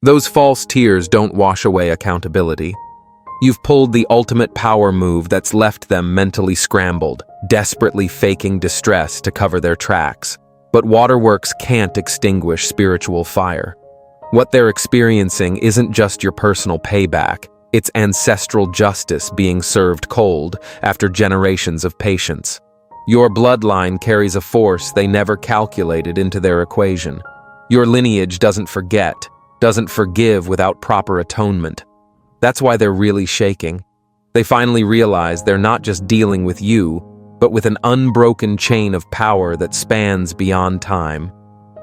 Those false tears don't wash away accountability. You've pulled the ultimate power move that's left them mentally scrambled, desperately faking distress to cover their tracks. But waterworks can't extinguish spiritual fire. What they're experiencing isn't just your personal payback, it's ancestral justice being served cold after generations of patience. Your bloodline carries a force they never calculated into their equation. Your lineage doesn't forget, doesn't forgive without proper atonement. That's why they're really shaking. They finally realize they're not just dealing with you, but with an unbroken chain of power that spans beyond time.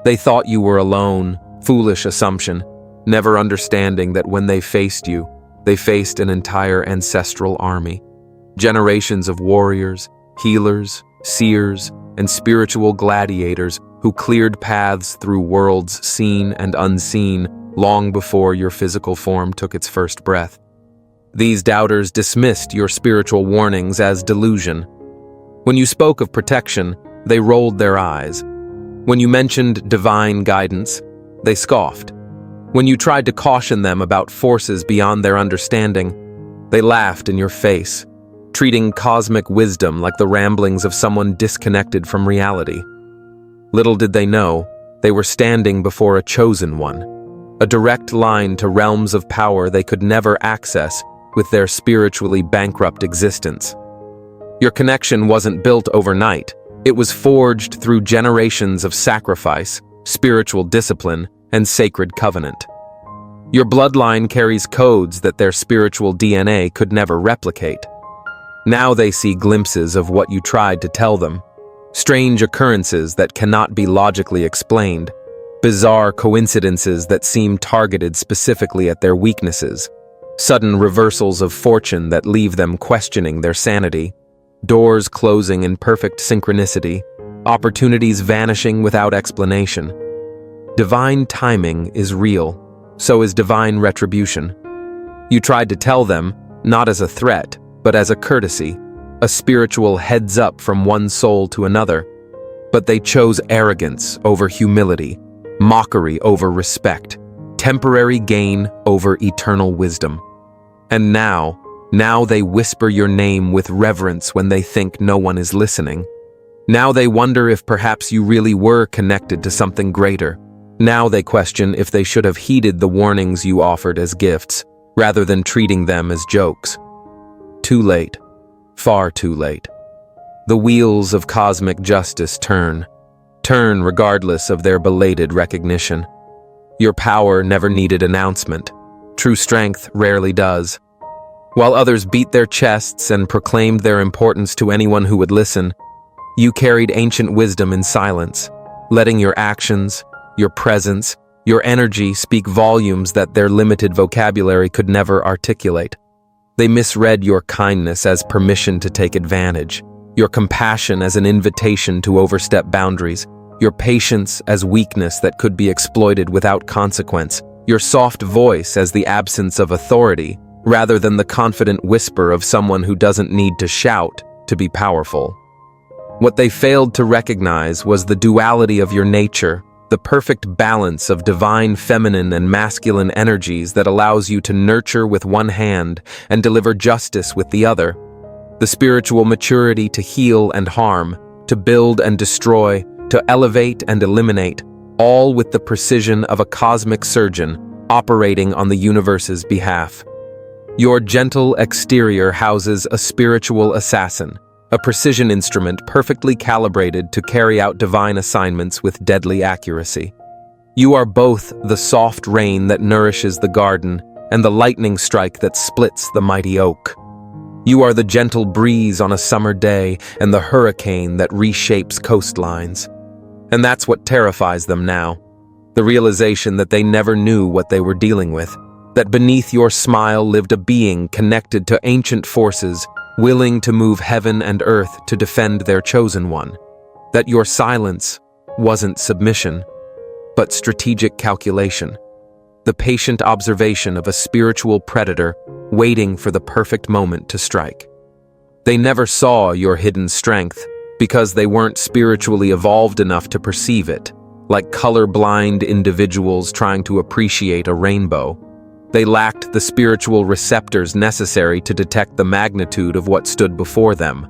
They thought you were alone, foolish assumption, never understanding that when they faced you, they faced an entire ancestral army. Generations of warriors, healers, seers, and spiritual gladiators who cleared paths through worlds seen and unseen long before your physical form took its first breath. These doubters dismissed your spiritual warnings as delusion. When you spoke of protection, they rolled their eyes. When you mentioned divine guidance, they scoffed. When you tried to caution them about forces beyond their understanding, they laughed in your face, treating cosmic wisdom like the ramblings of someone disconnected from reality. Little did they know, they were standing before a chosen one, a direct line to realms of power they could never access with their spiritually bankrupt existence. Your connection wasn't built overnight. It was forged through generations of sacrifice, spiritual discipline, and sacred covenant. Your bloodline carries codes that their spiritual DNA could never replicate. Now they see glimpses of what you tried to tell them, strange occurrences that cannot be logically explained, bizarre coincidences that seem targeted specifically at their weaknesses, sudden reversals of fortune that leave them questioning their sanity, doors closing in perfect synchronicity, opportunities vanishing without explanation. Divine timing is real, so is divine retribution. You tried to tell them, not as a threat, but as a courtesy, a spiritual heads up from one soul to another. But they chose arrogance over humility, mockery over respect, temporary gain over eternal wisdom. And now they whisper your name with reverence when they think no one is listening. Now they wonder if perhaps you really were connected to something greater. Now they question if they should have heeded the warnings you offered as gifts, rather than treating them as jokes. Too late. Far too late. The wheels of cosmic justice turn regardless of their belated recognition. Your power never needed announcement. True strength rarely does. While others beat their chests and proclaimed their importance to anyone who would listen, you carried ancient wisdom in silence, letting your actions, your presence, your energy speak volumes that their limited vocabulary could never articulate. They misread your kindness as permission to take advantage, your compassion as an invitation to overstep boundaries, your patience as weakness that could be exploited without consequence, your soft voice as the absence of authority, rather than the confident whisper of someone who doesn't need to shout to be powerful. What they failed to recognize was the duality of your nature, the perfect balance of divine feminine and masculine energies that allows you to nurture with one hand and deliver justice with the other, the spiritual maturity to heal and harm, to build and destroy, to elevate and eliminate, all with the precision of a cosmic surgeon operating on the universe's behalf. Your gentle exterior houses a spiritual assassin, a precision instrument perfectly calibrated to carry out divine assignments with deadly accuracy. You are both the soft rain that nourishes the garden and the lightning strike that splits the mighty oak. You are the gentle breeze on a summer day and the hurricane that reshapes coastlines. And that's what terrifies them now, the realization that they never knew what they were dealing with, that beneath your smile lived a being connected to ancient forces, willing to move heaven and earth to defend their chosen one, that your silence wasn't submission, but strategic calculation, the patient observation of a spiritual predator waiting for the perfect moment to strike. They never saw your hidden strength because they weren't spiritually evolved enough to perceive it, like color-blind individuals trying to appreciate a rainbow. They lacked the spiritual receptors necessary to detect the magnitude of what stood before them.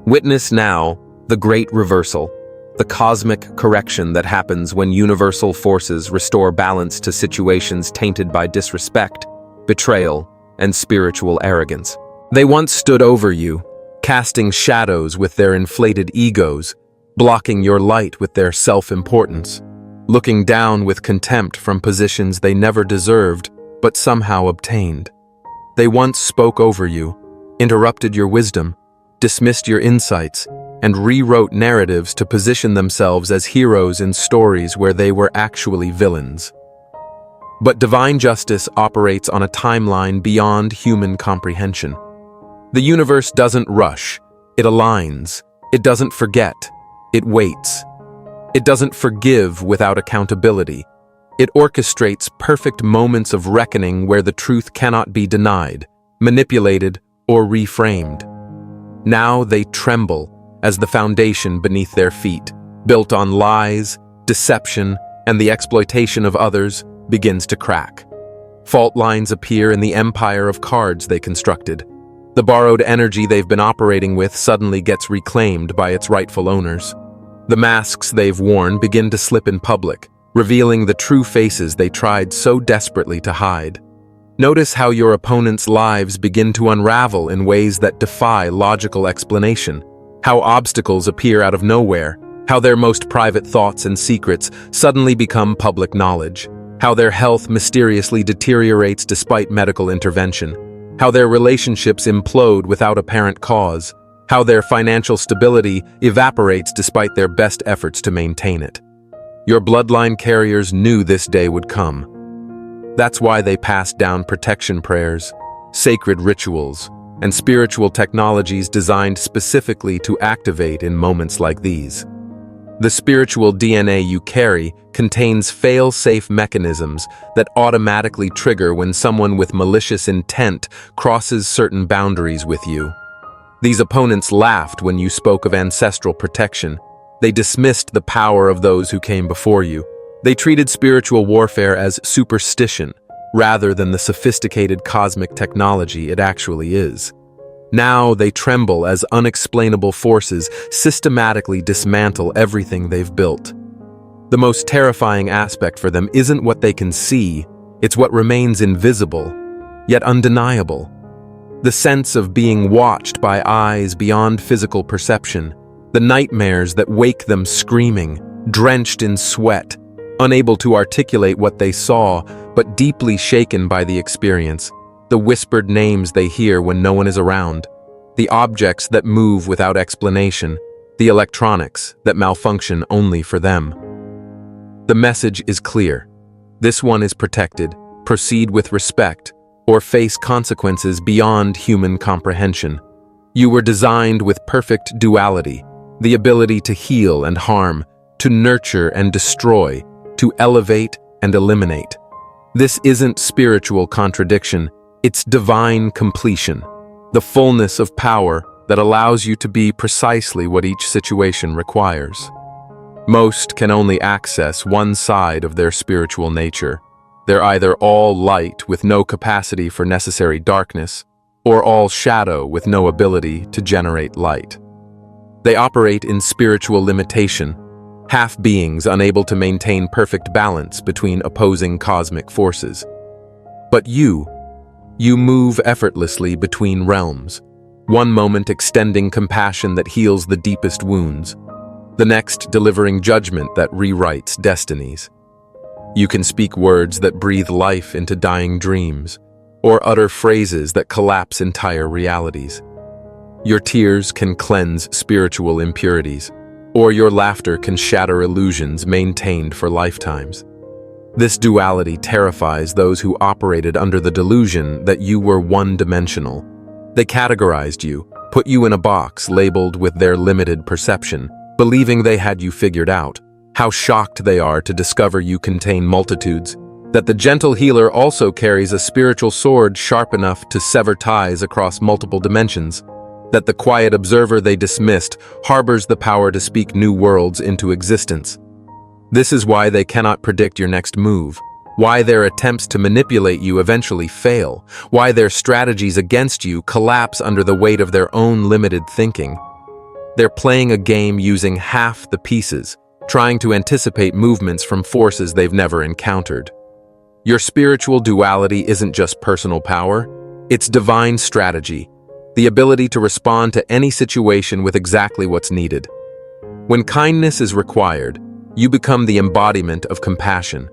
Witness now the great reversal, the cosmic correction that happens when universal forces restore balance to situations tainted by disrespect, betrayal, and spiritual arrogance. They once stood over you, casting shadows with their inflated egos, blocking your light with their self-importance, looking down with contempt from positions they never deserved but somehow obtained. They once spoke over you, interrupted your wisdom, dismissed your insights, and rewrote narratives to position themselves as heroes in stories where they were actually villains. But divine justice operates on a timeline beyond human comprehension. The universe doesn't rush, it aligns. It doesn't forget, it waits. It doesn't forgive without accountability. It orchestrates perfect moments of reckoning where the truth cannot be denied, manipulated, or reframed. Now they tremble as the foundation beneath their feet, built on lies, deception, and the exploitation of others, begins to crack. Fault lines appear in the empire of cards they constructed. The borrowed energy they've been operating with suddenly gets reclaimed by its rightful owners. The masks they've worn begin to slip in public, revealing the true faces they tried so desperately to hide. Notice how your opponent's lives begin to unravel in ways that defy logical explanation, how obstacles appear out of nowhere, how their most private thoughts and secrets suddenly become public knowledge, how their health mysteriously deteriorates despite medical intervention, how their relationships implode without apparent cause, how their financial stability evaporates despite their best efforts to maintain it. Your bloodline carriers knew this day would come. That's why they passed down protection prayers, sacred rituals, and spiritual technologies designed specifically to activate in moments like these. The spiritual DNA you carry contains fail-safe mechanisms that automatically trigger when someone with malicious intent crosses certain boundaries with you. These opponents laughed when you spoke of ancestral protection. They dismissed the power of those who came before you. They treated spiritual warfare as superstition, rather than the sophisticated cosmic technology it actually is. Now they tremble as unexplainable forces systematically dismantle everything they've built. The most terrifying aspect for them isn't what they can see, it's what remains invisible, yet undeniable. The sense of being watched by eyes beyond physical perception, the nightmares that wake them screaming, drenched in sweat, unable to articulate what they saw, but deeply shaken by the experience, the whispered names they hear when no one is around, the objects that move without explanation, the electronics that malfunction only for them. The message is clear. This one is protected, proceed with respect, or face consequences beyond human comprehension. You were designed with perfect duality, the ability to heal and harm, to nurture and destroy, to elevate and eliminate. This isn't spiritual contradiction, it's divine completion, the fullness of power that allows you to be precisely what each situation requires. Most can only access one side of their spiritual nature. They're either all light with no capacity for necessary darkness, or all shadow with no ability to generate light. They operate in spiritual limitation, half-beings unable to maintain perfect balance between opposing cosmic forces. But you move effortlessly between realms, one moment extending compassion that heals the deepest wounds, the next delivering judgment that rewrites destinies. You can speak words that breathe life into dying dreams, or utter phrases that collapse entire realities. Your tears can cleanse spiritual impurities, or your laughter can shatter illusions maintained for lifetimes. This duality terrifies those who operated under the delusion that you were one-dimensional. They categorized you, put you in a box labeled with their limited perception, believing they had you figured out. How shocked they are to discover you contain multitudes, that the gentle healer also carries a spiritual sword sharp enough to sever ties across multiple dimensions, that the quiet observer they dismissed harbors the power to speak new worlds into existence. This is why they cannot predict your next move, why their attempts to manipulate you eventually fail, why their strategies against you collapse under the weight of their own limited thinking. They're playing a game using half the pieces, trying to anticipate movements from forces they've never encountered. Your spiritual duality isn't just personal power, it's divine strategy, the ability to respond to any situation with exactly what's needed. When kindness is required, you become the embodiment of compassion.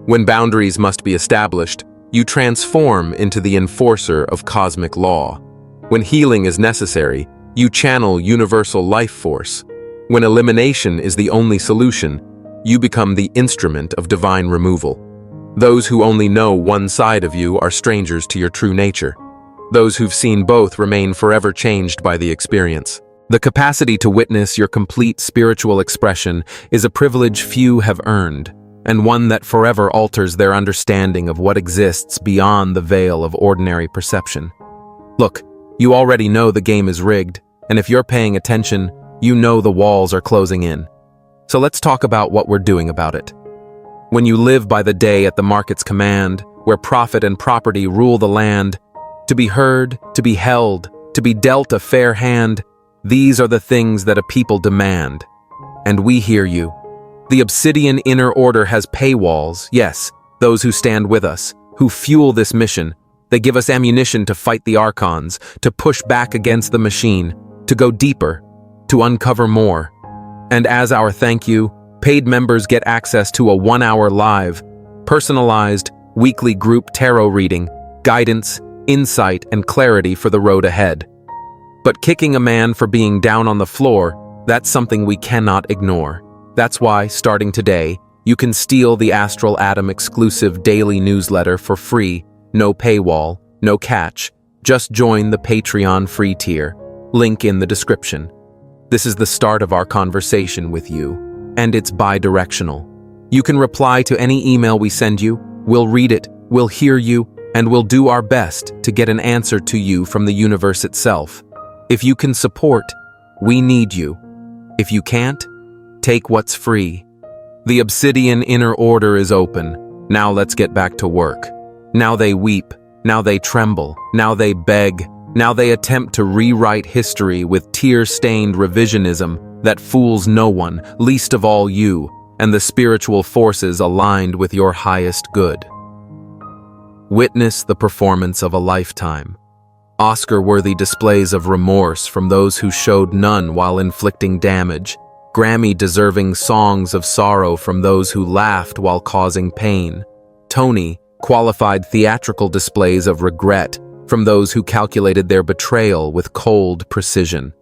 When boundaries must be established, you transform into the enforcer of cosmic law. When healing is necessary, you channel universal life force. When elimination is the only solution, you become the instrument of divine removal. Those who only know one side of you are strangers to your true nature. Those who've seen both remain forever changed by the experience. The capacity to witness your complete spiritual expression is a privilege few have earned, and one that forever alters their understanding of what exists beyond the veil of ordinary perception. Look, you already know the game is rigged, and if you're paying attention, you know the walls are closing in. So let's talk about what we're doing about it. When you live by the day at the market's command, where profit and property rule the land, to be heard, to be held, to be dealt a fair hand, these are the things that a people demand. And we hear you. The obsidian inner order has paywalls, yes, those who stand with us, who fuel this mission. They give us ammunition to fight the archons, to push back against the machine, to go deeper, to uncover more. And as our thank you, paid members get access to a 1-hour live, personalized, weekly group tarot reading, guidance, insight, and clarity for the road ahead. But kicking a man for being down on the floor, that's something we cannot ignore. That's why, starting today, you can steal the Astral Atom exclusive daily newsletter for free, no paywall, no catch. Just join the Patreon free tier, link in the description. This is the start of our conversation with you, and it's bi-directional. You can reply to any email we send you, we'll read it, we'll hear you, and we'll do our best to get an answer to you from the universe itself. If you can support, we need you. If you can't, take what's free. The obsidian inner order is open. Now let's get back to work. Now they weep. Now they tremble. Now they beg. Now they attempt to rewrite history with tear-stained revisionism that fools no one, least of all you, and the spiritual forces aligned with your highest good. Witness the performance of a lifetime. Oscar-worthy displays of remorse from those who showed none while inflicting damage, Grammy-deserving songs of sorrow from those who laughed while causing pain, Tony-qualified theatrical displays of regret from those who calculated their betrayal with cold precision.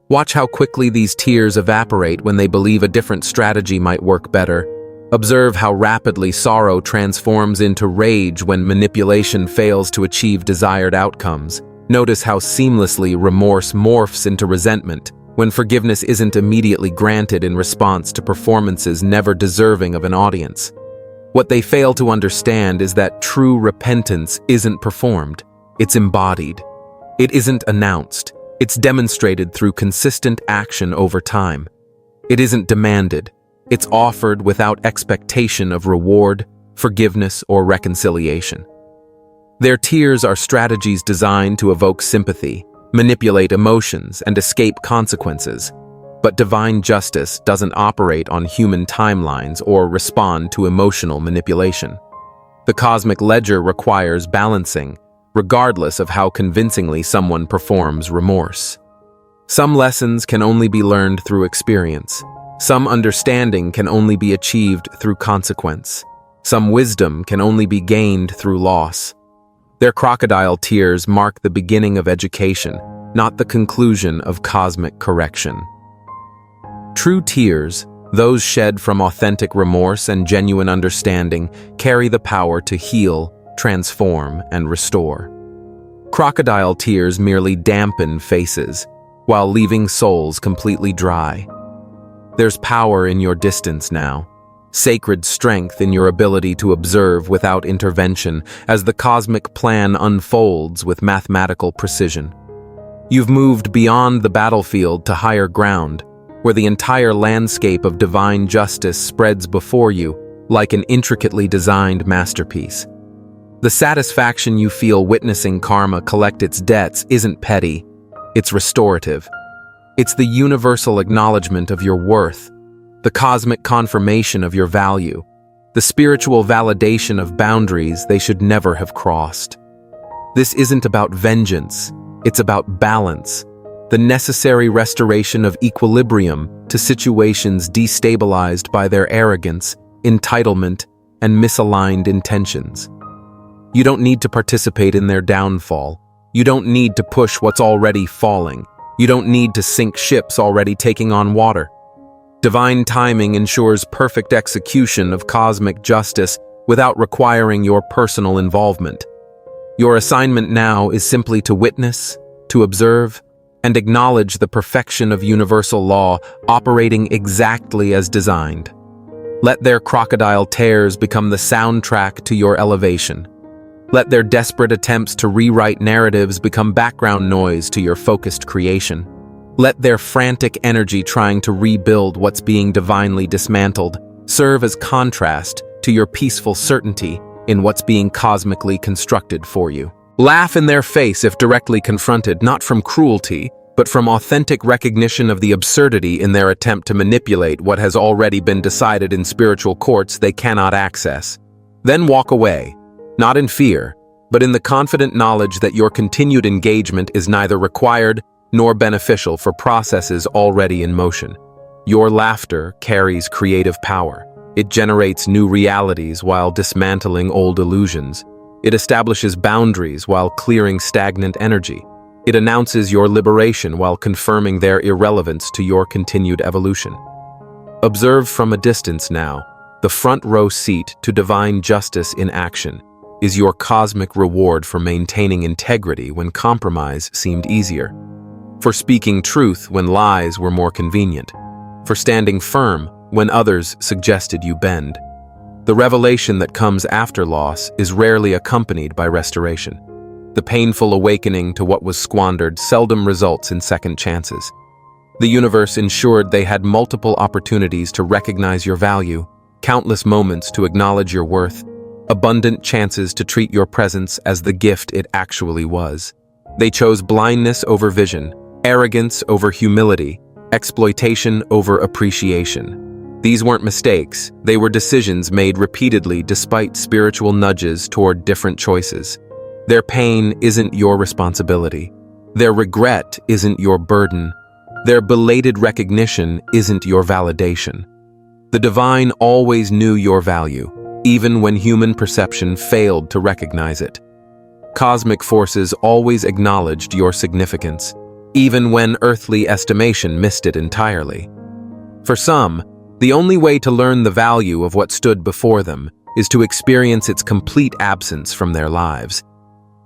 Watch how quickly these tears evaporate when they believe a different strategy might work better. Observe how rapidly sorrow transforms into rage when manipulation fails to achieve desired outcomes. Notice how seamlessly remorse morphs into resentment when forgiveness isn't immediately granted in response to performances never deserving of an audience. What they fail to understand is that true repentance isn't performed, it's embodied. It isn't announced, it's demonstrated through consistent action over time. It isn't demanded, it's offered without expectation of reward, forgiveness, or reconciliation. Their tears are strategies designed to evoke sympathy, manipulate emotions, and escape consequences. But divine justice doesn't operate on human timelines or respond to emotional manipulation. The cosmic ledger requires balancing, regardless of how convincingly someone performs remorse. Some lessons can only be learned through experience. Some understanding can only be achieved through consequence. Some wisdom can only be gained through loss. Their crocodile tears mark the beginning of education, not the conclusion of cosmic correction. True tears, those shed from authentic remorse and genuine understanding, carry the power to heal, transform, and restore. Crocodile tears merely dampen faces, while leaving souls completely dry. There's power in your distance now, sacred strength in your ability to observe without intervention as the cosmic plan unfolds with mathematical precision. You've moved beyond the battlefield to higher ground, where the entire landscape of divine justice spreads before you like an intricately designed masterpiece. The satisfaction you feel witnessing karma collect its debts isn't petty, it's restorative. It's the universal acknowledgement of your worth, the cosmic confirmation of your value, the spiritual validation of boundaries they should never have crossed. This isn't about vengeance, it's about balance, the necessary restoration of equilibrium to situations destabilized by their arrogance, entitlement, and misaligned intentions. You don't need to participate in their downfall. You don't need to push what's already falling. You don't need to sink ships already taking on water. Divine timing ensures perfect execution of cosmic justice without requiring your personal involvement. Your assignment now is simply to witness, to observe, and acknowledge the perfection of universal law operating exactly as designed. Let their crocodile tears become the soundtrack to your elevation. Let their desperate attempts to rewrite narratives become background noise to your focused creation. Let their frantic energy trying to rebuild what's being divinely dismantled serve as contrast to your peaceful certainty in what's being cosmically constructed for you. Laugh in their face if directly confronted, not from cruelty, but from authentic recognition of the absurdity in their attempt to manipulate what has already been decided in spiritual courts they cannot access. Then walk away, not in fear, but in the confident knowledge that your continued engagement is neither required nor beneficial for processes already in motion. Your laughter carries creative power. It generates new realities while dismantling old illusions. It establishes boundaries while clearing stagnant energy. It announces your liberation while confirming their irrelevance to your continued evolution. Observe from a distance now, the front row seat to divine justice in action is your cosmic reward for maintaining integrity when compromise seemed easier, for speaking truth when lies were more convenient, for standing firm when others suggested you bend. The revelation that comes after loss is rarely accompanied by restoration. The painful awakening to what was squandered seldom results in second chances. The universe ensured they had multiple opportunities to recognize your value, countless moments to acknowledge your worth, abundant chances to treat your presence as the gift it actually was. They chose blindness over vision, arrogance over humility, exploitation over appreciation. These weren't mistakes, they were decisions made repeatedly despite spiritual nudges toward different choices. Their pain isn't your responsibility. Their regret isn't your burden. Their belated recognition isn't your validation. The divine always knew your value, even when human perception failed to recognize it. Cosmic forces always acknowledged your significance, even when earthly estimation missed it entirely. For some, the only way to learn the value of what stood before them is to experience its complete absence from their lives.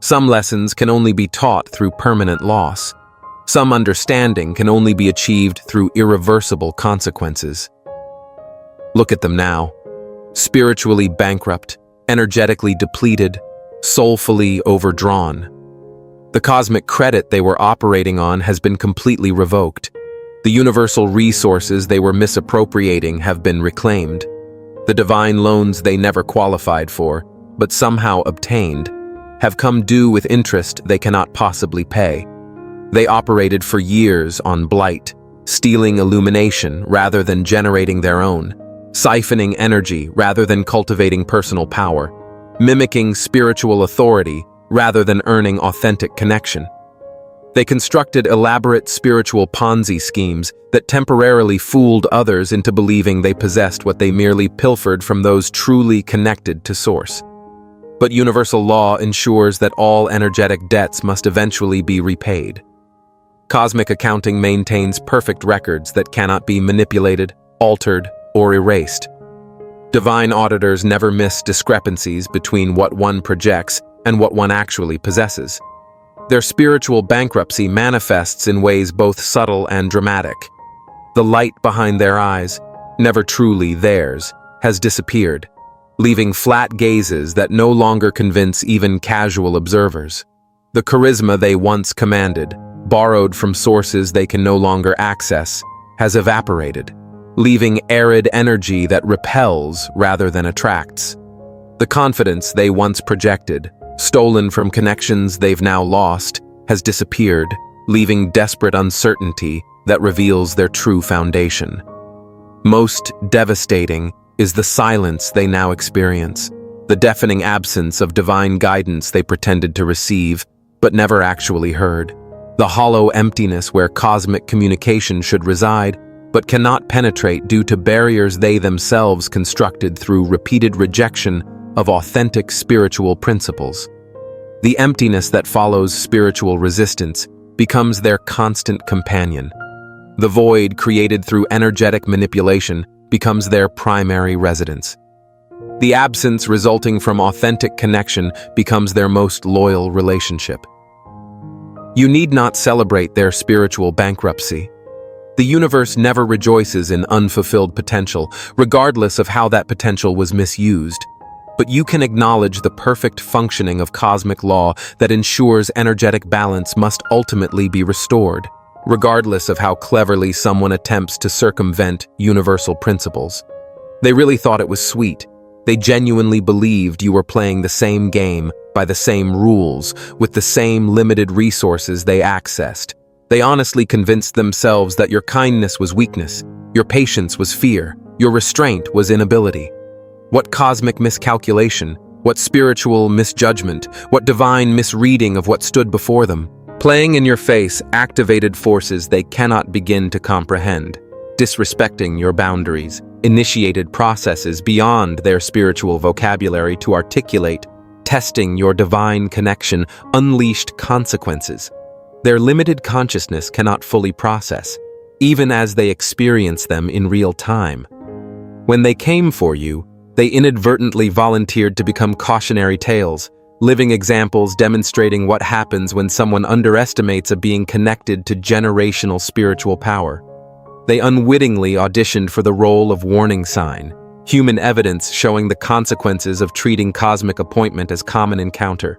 Some lessons can only be taught through permanent loss. Some understanding can only be achieved through irreversible consequences. Look at them now. Spiritually bankrupt, energetically depleted, soulfully overdrawn. The cosmic credit they were operating on has been completely revoked. The universal resources they were misappropriating have been reclaimed. The divine loans they never qualified for, but somehow obtained, have come due with interest they cannot possibly pay. They operated for years on blight, stealing illumination rather than generating their own, siphoning energy rather than cultivating personal power, mimicking spiritual authority rather than earning authentic connection. They constructed elaborate spiritual Ponzi schemes that temporarily fooled others into believing they possessed what they merely pilfered from those truly connected to Source. But universal law ensures that all energetic debts must eventually be repaid. Cosmic accounting maintains perfect records that cannot be manipulated, altered, or erased. Divine auditors never miss discrepancies between what one projects and what one actually possesses. Their spiritual bankruptcy manifests in ways both subtle and dramatic. The light behind their eyes, never truly theirs, has disappeared, leaving flat gazes that no longer convince even casual observers. The charisma they once commanded, borrowed from sources they can no longer access, has evaporated, leaving arid energy that repels rather than attracts. The confidence they once projected, stolen from connections they've now lost, has disappeared, leaving desperate uncertainty that reveals their true foundation. Most devastating is the silence they now experience, the deafening absence of divine guidance they pretended to receive, but never actually heard. The hollow emptiness where cosmic communication should reside, but cannot penetrate due to barriers they themselves constructed through repeated rejection of authentic spiritual principles. The emptiness that follows spiritual resistance becomes their constant companion. The void created through energetic manipulation becomes their primary residence. The absence resulting from authentic connection becomes their most loyal relationship. You need not celebrate their spiritual bankruptcy. The universe never rejoices in unfulfilled potential, regardless of how that potential was misused. But you can acknowledge the perfect functioning of cosmic law that ensures energetic balance must ultimately be restored, regardless of how cleverly someone attempts to circumvent universal principles. They really thought it was sweet. They genuinely believed you were playing the same game by the same rules, with the same limited resources they accessed. They honestly convinced themselves that your kindness was weakness, your patience was fear, your restraint was inability. What cosmic miscalculation, what spiritual misjudgment, what divine misreading of what stood before them. Playing in your face activated forces they cannot begin to comprehend, disrespecting your boundaries, initiated processes beyond their spiritual vocabulary to articulate, testing your divine connection, unleashed consequences. Their limited consciousness cannot fully process, even as they experience them in real time. When they came for you, they inadvertently volunteered to become cautionary tales, living examples demonstrating what happens when someone underestimates a being connected to generational spiritual power. They unwittingly auditioned for the role of warning sign, human evidence showing the consequences of treating cosmic appointment as common encounter.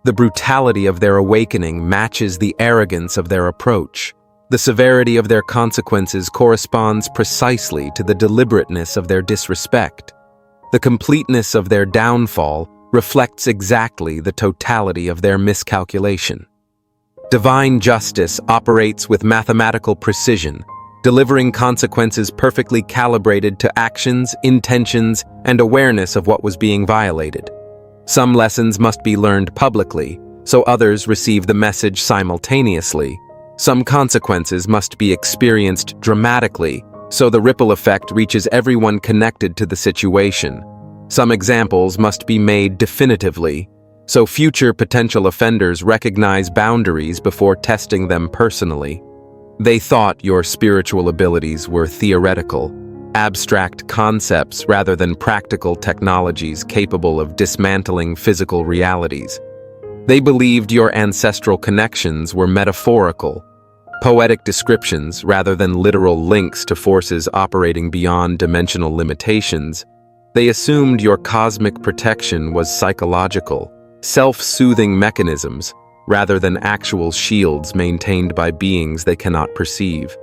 The brutality of their awakening matches the arrogance of their approach. The severity of their consequences corresponds precisely to the deliberateness of their disrespect. The completeness of their downfall reflects exactly the totality of their miscalculation. Divine justice operates with mathematical precision, delivering consequences perfectly calibrated to actions, intentions, and awareness of what was being violated. Some lessons must be learned publicly, so others receive the message simultaneously. Some consequences must be experienced dramatically, so the ripple effect reaches everyone connected to the situation. Some examples must be made definitively, so future potential offenders recognize boundaries before testing them personally. They thought your spiritual abilities were theoretical, abstract concepts rather than practical technologies capable of dismantling physical realities. They believed your ancestral connections were metaphorical, poetic descriptions rather than literal links to forces operating beyond dimensional limitations. They assumed your cosmic protection was psychological, self-soothing mechanisms rather than actual shields maintained by beings they cannot perceive.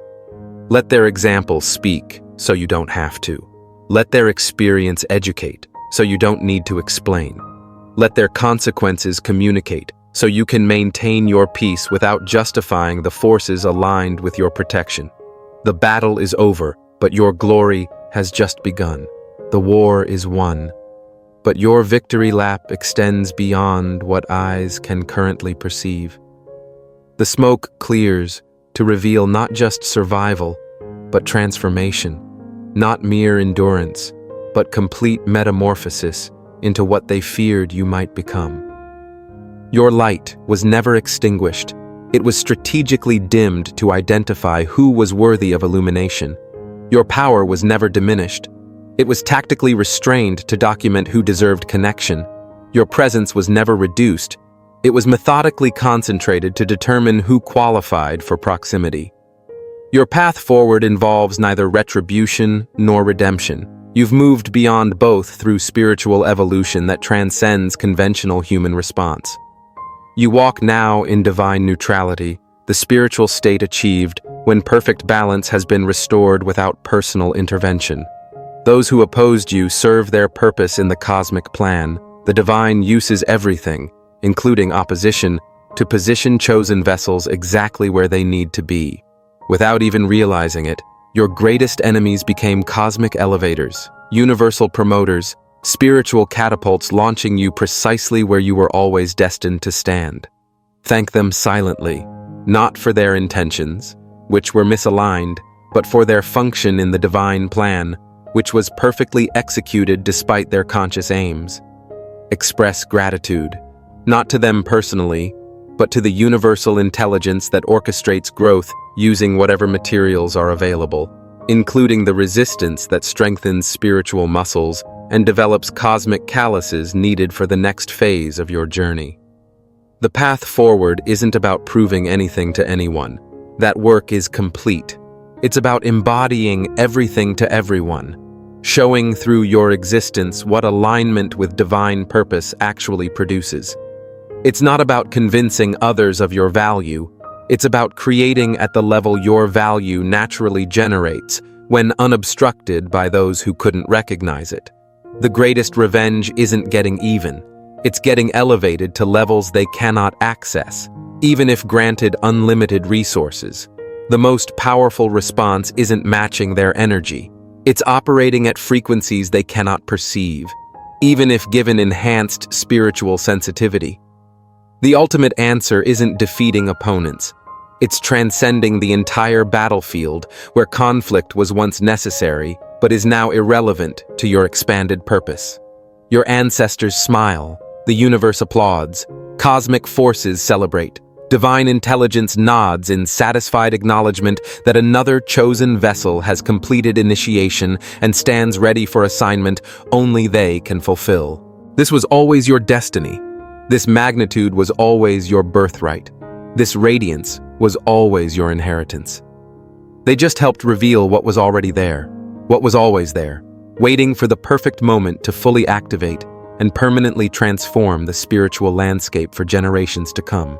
Let their example speak, so you don't have to. Let their experience educate, so you don't need to explain. Let their consequences communicate, so you can maintain your peace without justifying the forces aligned with your protection. The battle is over, but your glory has just begun. The war is won, but your victory lap extends beyond what eyes can currently perceive. The smoke clears to reveal not just survival, but transformation, not mere endurance, but complete metamorphosis into what they feared you might become. Your light was never extinguished. It was strategically dimmed to identify who was worthy of illumination. Your power was never diminished. It was tactically restrained to document who deserved connection. Your presence was never reduced. It was methodically concentrated to determine who qualified for proximity. Your path forward involves neither retribution nor redemption. You've moved beyond both through spiritual evolution that transcends conventional human response. You walk now in divine neutrality, the spiritual state achieved when perfect balance has been restored without personal intervention. Those who opposed you serve their purpose in the cosmic plan. The divine uses everything, including opposition, to position chosen vessels exactly where they need to be. Without even realizing it, your greatest enemies became cosmic elevators, universal promoters, spiritual catapults launching you precisely where you were always destined to stand. Thank them silently, not for their intentions, which were misaligned, but for their function in the divine plan, which was perfectly executed despite their conscious aims. Express gratitude, not to them personally, but to the universal intelligence that orchestrates growth using whatever materials are available, including the resistance that strengthens spiritual muscles and develops cosmic calluses needed for the next phase of your journey. The path forward isn't about proving anything to anyone. That work is complete. It's about embodying everything to everyone, showing through your existence what alignment with divine purpose actually produces. It's not about convincing others of your value. It's about creating at the level your value naturally generates when unobstructed by those who couldn't recognize it. The greatest revenge isn't getting even. It's getting elevated to levels they cannot access, even if granted unlimited resources. The most powerful response isn't matching their energy. It's operating at frequencies they cannot perceive, even if given enhanced spiritual sensitivity. The ultimate answer isn't defeating opponents. It's transcending the entire battlefield where conflict was once necessary but is now irrelevant to your expanded purpose. Your ancestors smile, the universe applauds, cosmic forces celebrate, divine intelligence nods in satisfied acknowledgement that another chosen vessel has completed initiation and stands ready for assignment only they can fulfill. This was always your destiny. This magnitude was always your birthright. This radiance was always your inheritance. They just helped reveal what was already there, what was always there, waiting for the perfect moment to fully activate and permanently transform the spiritual landscape for generations to come.